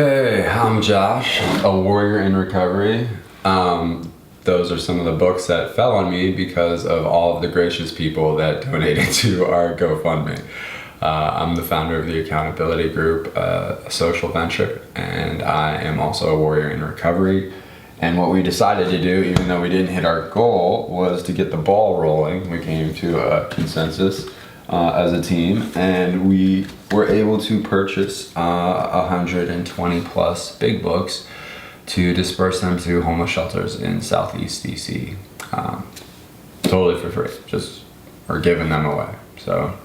Hey, I'm Josh, a warrior in recovery. Those are some of the books that fell on me because of all of the gracious people that donated to our GoFundMe. I'm the founder of the Accountability Group, a social venture, and I am also a warrior in recovery. And what we decided to do, even though we didn't hit our goal, was to get the ball rolling. We came to a consensus as a team, and we were able to purchase 120 plus big books to disperse them to homeless shelters in Southeast DC, totally for free. Just we're giving them away. So,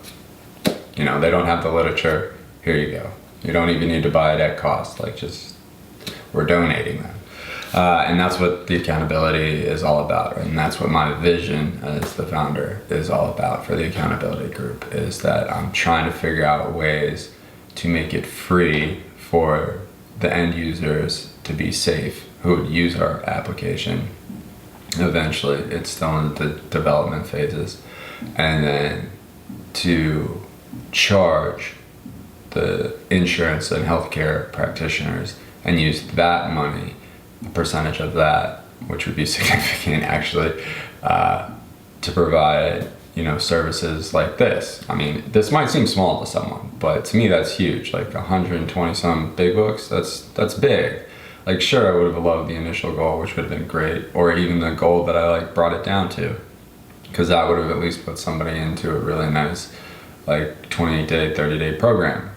they don't have the literature. Here you go. You don't even need to buy it at cost. We're donating them. And that's what the accountability is all about, right? And that's what my vision as the founder is all about for the accountability group, is that I'm trying to figure out ways to make it free for the end users to be safe who would use our application. Eventually, it's still in the development phases. And then to charge the insurance and healthcare practitioners and use that money, a percentage of that, which would be significant actually, to provide services like this. I mean, this might seem small to someone, but to me that's huge. Like 120 some big books, that's big. Like, sure, I would have loved the initial goal, which would have been great, or even the goal that I brought it down to, because that would have at least put somebody into a really nice 28-day, 30-day program,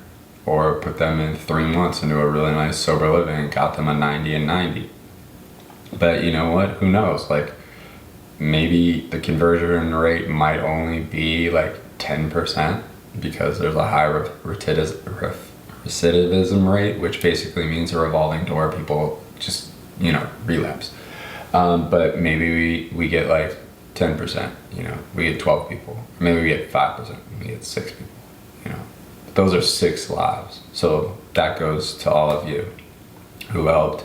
or put them in 3 months into a really nice sober living and got them a 90 and 90. But you know what? Who knows? Maybe the conversion rate might only be 10% because there's a high recidivism rate, which basically means a revolving door. People just, relapse. But maybe we get 10%, we get 12 people. Maybe we get 5%, we get 6 people, Those are 6 lives. So that goes to all of you who helped.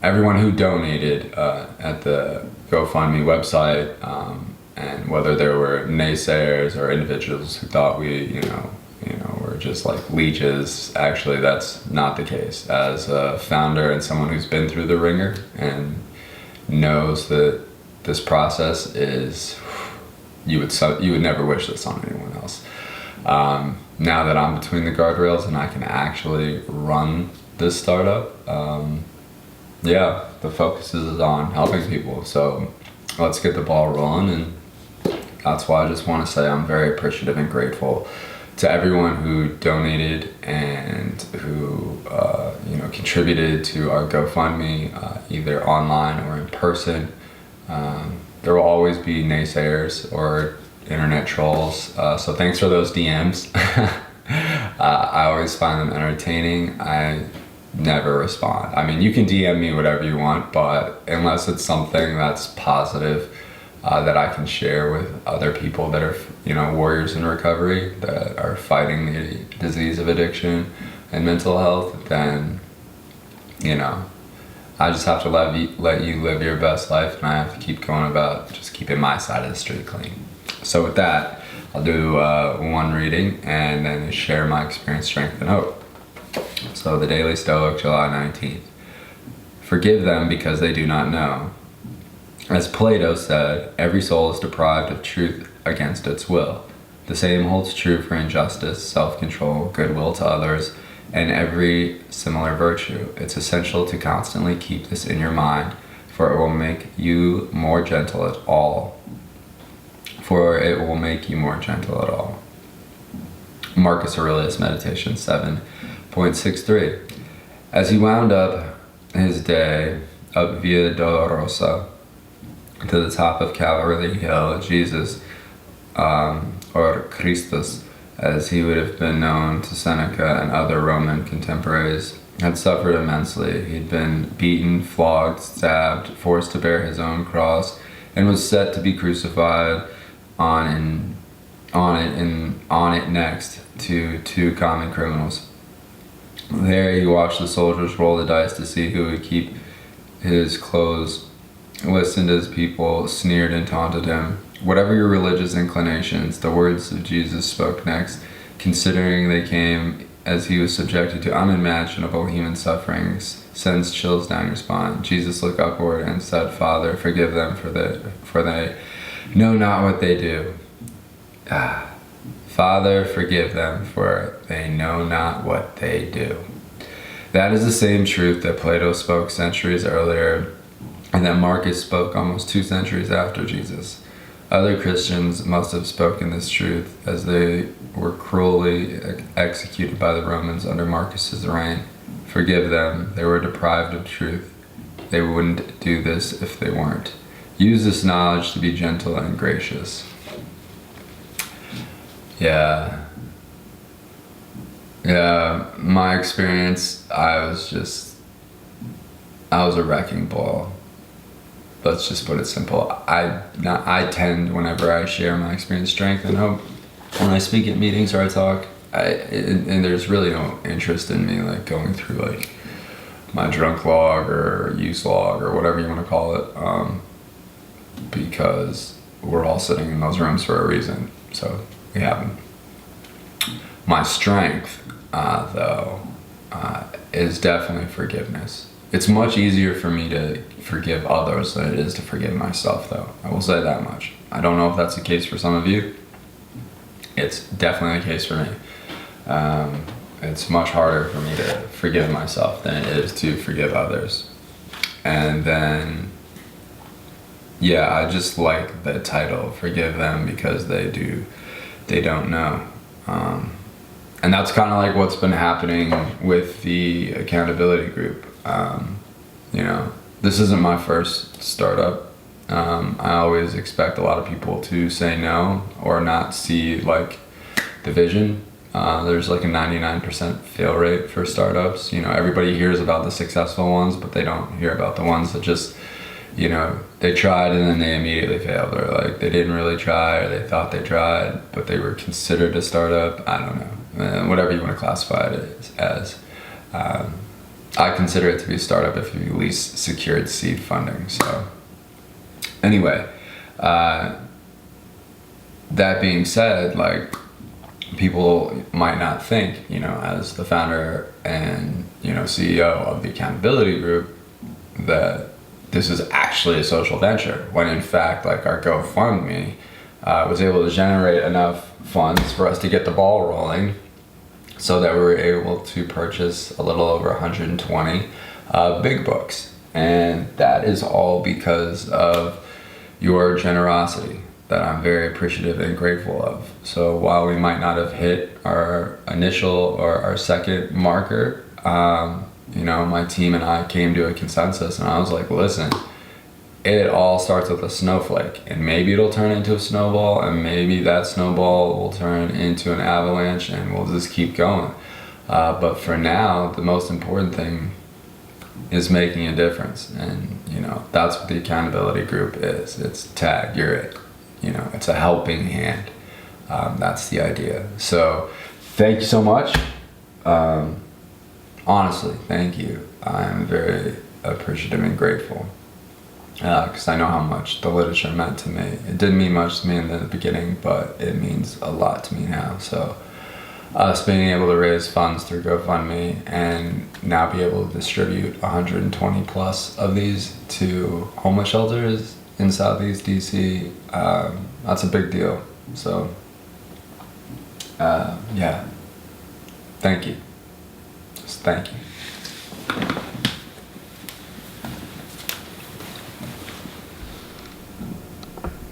Everyone who donated at the GoFundMe website, and whether there were naysayers or individuals who thought we, were just leeches. Actually, that's not the case. As a founder and someone who's been through the ringer and knows that this process is, you would never wish this on anyone else. Now that I'm between the guardrails and I can actually run this startup, the focus is on helping people. So let's get the ball rolling, and that's why I just want to say I'm very appreciative and grateful to everyone who donated and who contributed to our GoFundMe, either online or in person. There will always be naysayers or internet trolls, so thanks for those DMs. I always find them entertaining. I never respond. I mean, you can DM me whatever you want, but unless it's something that's positive, that I can share with other people that are, warriors in recovery, that are fighting the disease of addiction and mental health, then, I just have to let you live your best life, and I have to keep going about just keeping my side of the street clean. So with that, I'll do one reading and then share my experience, strength, and hope. So the Daily Stoic, July 19th. Forgive them because they do not know. As Plato said, every soul is deprived of truth against its will. The same holds true for injustice, self-control, goodwill to others, and every similar virtue. It's essential to constantly keep this in your mind, for it will make you more gentle at all. Marcus Aurelius, Meditation 7.63. As he wound up his day up Via Dolorosa to the top of Calvary Hill, Jesus, or Christus, as he would have been known to Seneca and other Roman contemporaries, had suffered immensely. He'd been beaten, flogged, stabbed, forced to bear his own cross, and was set to be crucified on it next to 2 common criminals. There he watched the soldiers roll the dice to see who would keep his clothes, listened as people sneered and taunted him. Whatever your religious inclinations, the words of Jesus spoke next, considering they came as he was subjected to unimaginable human sufferings, sends chills down your spine. Jesus looked upward and said, Father, forgive them, for they know not what they do. Father, forgive them, for they know not what they do. That is the same truth that Plato spoke centuries earlier and that Marcus spoke almost 2 centuries after Jesus. Other Christians must have spoken this truth as they were cruelly executed by the Romans under Marcus's reign. Forgive them, they were deprived of truth. They wouldn't do this if they weren't. Use this knowledge to be gentle and gracious. Yeah, my experience, I was a wrecking ball. Let's just put it simple. I tend, whenever I share my experience, strength and hope, when I speak at meetings or I talk, and there's really no interest in me like going through like my drunk log or use log or whatever you want to call it, because we're all sitting in those rooms for a reason. So we have them. My strength, though, is definitely forgiveness. It's much easier for me to forgive others than it is to forgive myself, though. I will say that much. I don't know if that's the case for some of you. It's definitely the case for me. It's much harder for me to forgive myself than it is to forgive others. And then, yeah, I just like the title, Forgive Them Because They Don't Know. And that's kind of like what's been happening with the accountability group. This isn't my first startup. I always expect a lot of people to say no or not see like the vision. There's like a 99% fail rate for startups. Everybody hears about the successful ones, but they don't hear about the ones that just, they tried and then they immediately failed, or like they didn't really try, or they thought they tried, but they were considered a startup. I don't know, whatever you want to classify it as. I consider it to be a startup if you at least secured seed funding. So anyway, that being said, like, people might not think, as the founder and, CEO of the accountability group, that this is actually a social venture, when in fact, like, our GoFundMe was able to generate enough funds for us to get the ball rolling, so that we were able to purchase a little over 120 big books. And that is all because of your generosity that I'm very appreciative and grateful of. So while we might not have hit our initial or our second marker, my team and I came to a consensus, and I was like, listen, it all starts with a snowflake, and maybe it'll turn into a snowball, and maybe that snowball will turn into an avalanche, and we'll just keep going. But for now, the most important thing is making a difference, and that's what the accountability group is. It's tag, you're it. It's a helping hand. That's the idea. So thank you so much. Honestly, thank you. I'm very appreciative and grateful. Because I know how much the literature meant to me. It didn't mean much to me in the beginning, but it means a lot to me now. So us being able to raise funds through GoFundMe and now be able to distribute 120 plus of these to homeless shelters in Southeast DC, that's a big deal. So thank you. Just thank you.